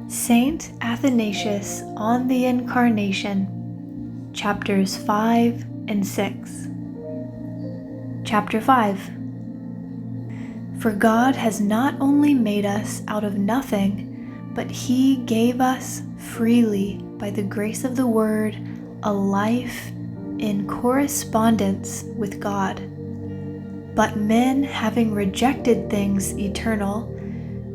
Saint Athanasius on the Incarnation, chapters 5 and 6. Chapter 5. For God has not only made us out of nothing, but He gave us freely by the grace of the Word a life in correspondence with God. But men, having rejected things eternal,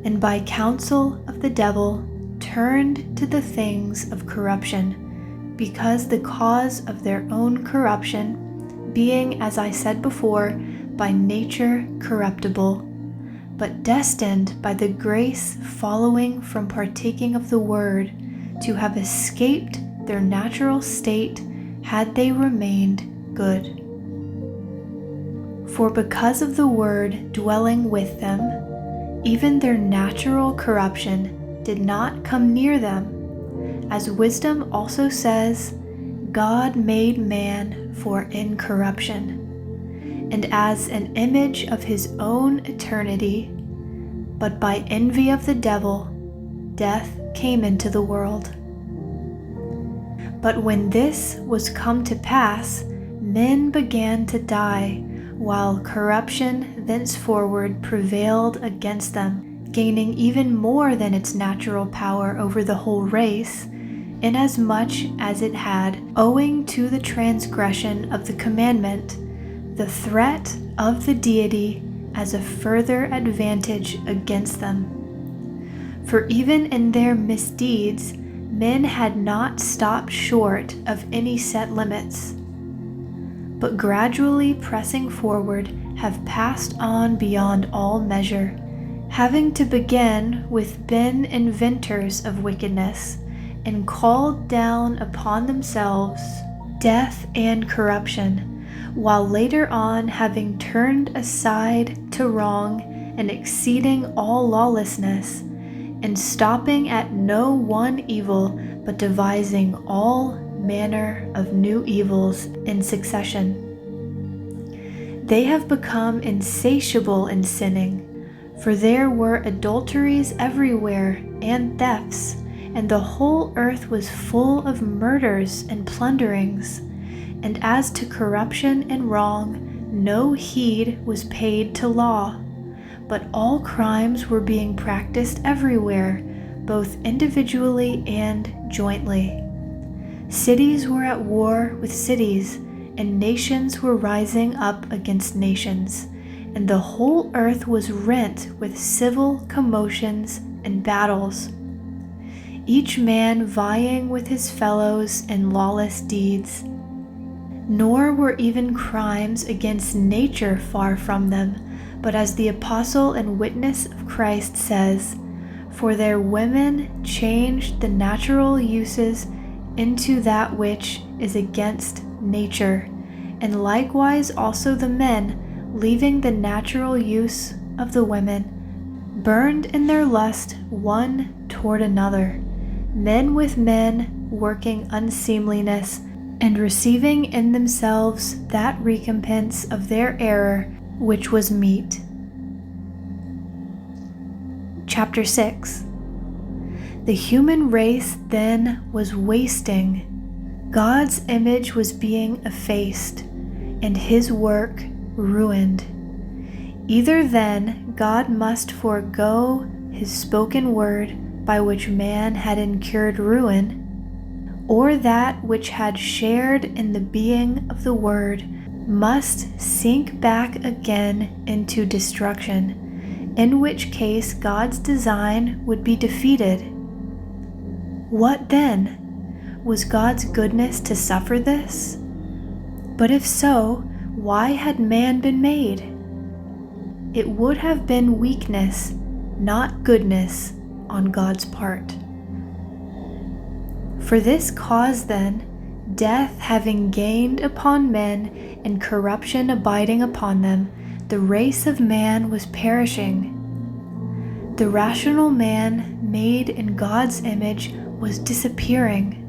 and by counsel of the devil turned to the things of corruption, because the cause of their own corruption, being, as I said before, by nature corruptible, but destined by the grace following from partaking of the Word to have escaped their natural state had they remained good. For because of the Word dwelling with them, even their natural corruption did not come near them, as wisdom also says, God made man for incorruption, and as an image of His own eternity, but by envy of the devil, death came into the world. But when this was come to pass, men began to die, while corruption thenceforward prevailed against them, gaining even more than its natural power over the whole race, inasmuch as it had, owing to the transgression of the commandment, the threat of the deity as a further advantage against them. For even in their misdeeds, men had not stopped short of any set limits, but gradually pressing forward have passed on beyond all measure, having to begin with been inventors of wickedness, and called down upon themselves death and corruption, while later on having turned aside to wrong and exceeding all lawlessness, and stopping at no one evil, but devising all manner of new evils in succession. They have become insatiable in sinning, for there were adulteries everywhere and thefts, and the whole earth was full of murders and plunderings. And as to corruption and wrong, no heed was paid to law, but all crimes were being practiced everywhere, both individually and jointly. Cities were at war with cities, and nations were rising up against nations, and the whole earth was rent with civil commotions and battles, each man vying with his fellows in lawless deeds. Nor were even crimes against nature far from them, but as the apostle and witness of Christ says, for their women changed the natural uses into that which is against nature, and likewise also the men, leaving the natural use of the women, burned in their lust one toward another, men with men working unseemliness, and receiving in themselves that recompense of their error which was meet. Chapter 6. The human race then was wasting. God's image was being effaced, and His work ruined. Either then God must forego His spoken word by which man had incurred ruin, or that which had shared in the being of the Word must sink back again into destruction, in which case God's design would be defeated. What then? Was God's goodness to suffer this? But if so, why had man been made? It would have been weakness, not goodness, on God's part. For this cause then, death having gained upon men and corruption abiding upon them, the race of man was perishing. The rational man made in God's image was disappearing,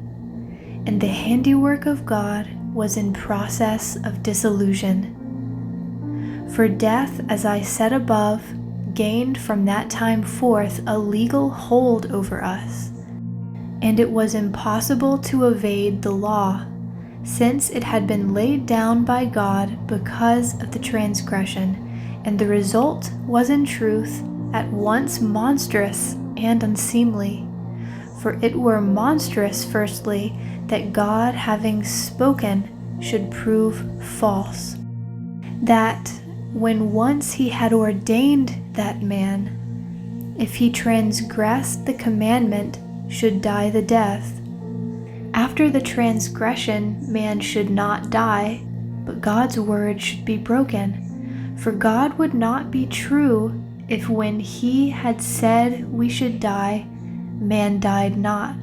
and the handiwork of God was in process of dissolution. For death, as I said above, gained from that time forth a legal hold over us, and it was impossible to evade the law, since it had been laid down by God because of the transgression, and the result was in truth at once monstrous and unseemly. For it were monstrous, firstly, that God, having spoken, should prove false, that when once he had ordained that man, if he transgressed the commandment, should die the death. After the transgression, man should not die, but God's word should be broken. For God would not be true if when he had said we should die, man died not.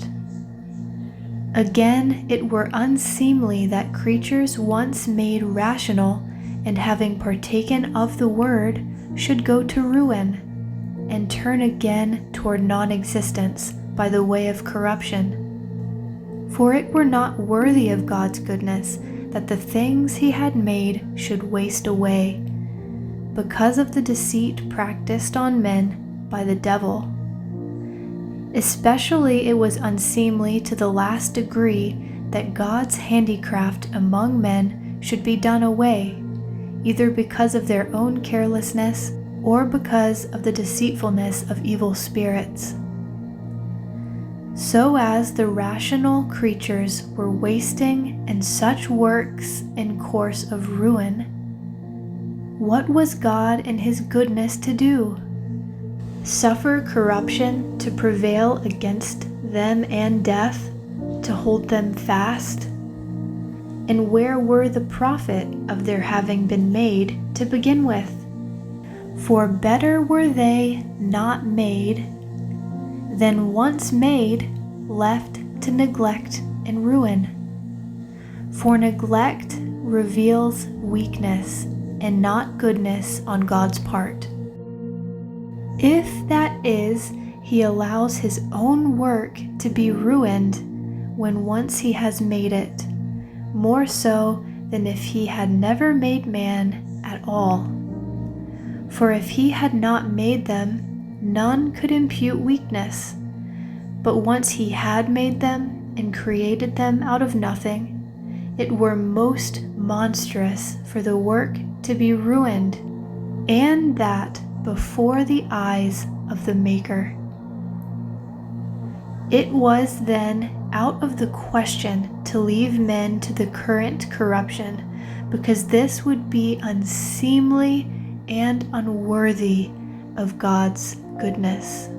Again, it were unseemly that creatures once made rational, and having partaken of the word, should go to ruin, and turn again toward non-existence by the way of corruption. For it were not worthy of God's goodness that the things he had made should waste away, because of the deceit practiced on men by the devil. Especially it was unseemly to the last degree that God's handicraft among men should be done away, either because of their own carelessness or because of the deceitfulness of evil spirits. So as the rational creatures were wasting in such works in course of ruin, what was God in his goodness to do? Suffer corruption to prevail against them and death, to hold them fast? And where were the profit of their having been made to begin with? For better were they not made than once made, left to neglect and ruin. For neglect reveals weakness and not goodness on God's part. If that is, he allows his own work to be ruined when once he has made it, more so than if he had never made man at all. For if he had not made them, none could impute weakness. But once he had made them and created them out of nothing, it were most monstrous for the work to be ruined, and that before the eyes of the Maker. It was then out of the question to leave men to the current corruption, because this would be unseemly and unworthy of God's goodness.